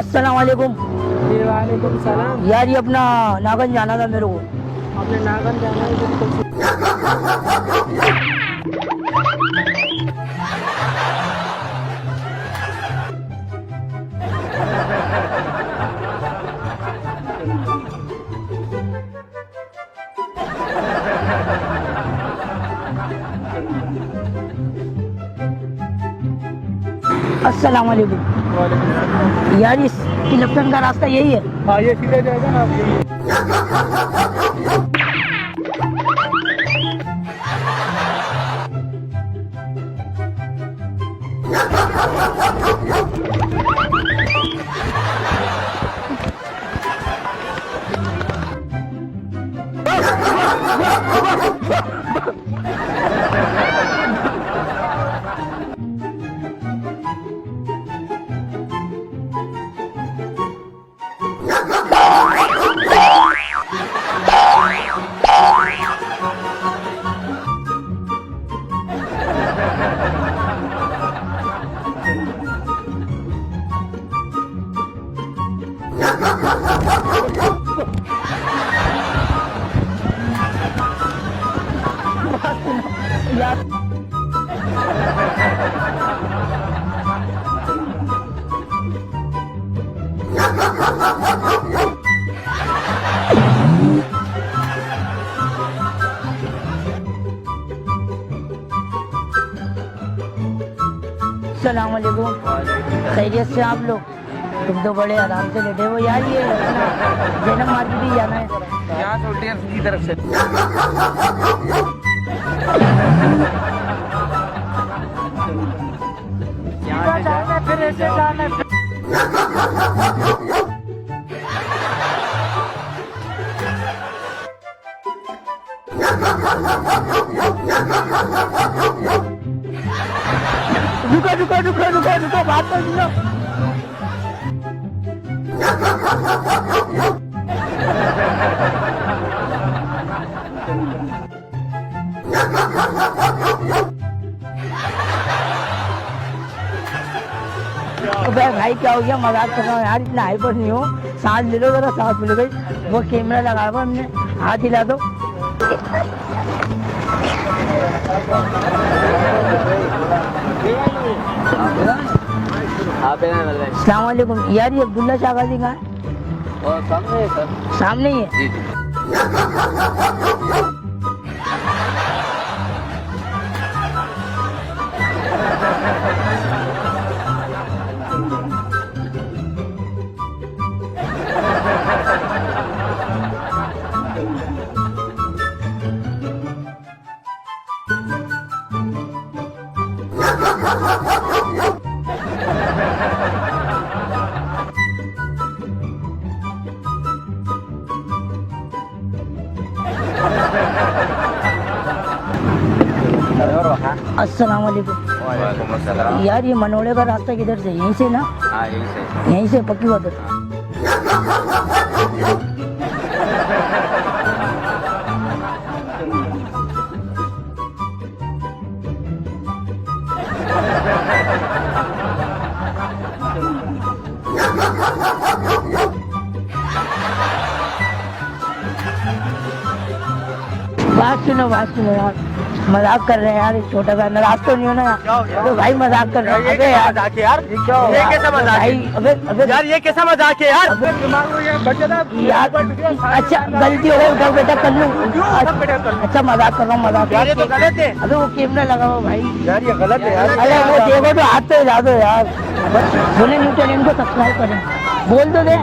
अस्सलाम वालेकुम। वालेकुम सलाम। यार ये अपना नागन जाना था मेरे को। आपने नागन जाना है बिल्कुल। अस्सलाम वालेकुम। यार इस तिलपन का रास्ता यही है? हाँ ये सीधे जाएगा ना आप। यार अस्सलाम वालेकुम। खैरियत से आप लोग? तुम तो बड़े आराम से बैठे हो। यार ये अपना जैनब मार्केट ही जाना है। यहाँ तो ढेर की तरफ से फिर ऐसे जाना है। रुको रुको रुको रुको रुको, बात कर सुनो। अबे भाई क्या हो गया? मजाक कर रहा हूँ यार, इतना हाइपर नहीं हो। सांस ले लो जरा, सांस मिल गई। वो कैमरा लगा हुआ हमने, हाथ हिला दो। अस्सलाम वालेकुम। यार ये अब्दुल्ला शागाजी कहाँ है? सामने है सर। सामने ही है? जी जी। अस्सलाम वालेकुम। वालेकुम अस्सलाम। यार ये मनोड़े का रास्ता किधर से? यहीं से ना? हाँ यही से। यहीं से पक्की बात है। बात सुनो यार, मजाक कर रहे हैं यार। एक छोटा सा नाराज तो नहीं होना यार? तो भाई मजाक कर रहे हैं। अबे यार ये कैसा मजाक है? अबे अबे यार ये कैसा मजाक है यार? यार अच्छा गलती हो गई, उठाओ बेटा कर लूँ। अच्छा मजाक कर रहा हूँ, मजाक। यार ये तो गलत है। अबे वो कैमरा लगा हुआ भाई। यार ये गलत है यार। अरे वो देखो तो हाथ तो हिला दो यार। बोले न्यू चैनल को सब्सक्राइब करें, बोल दो दे।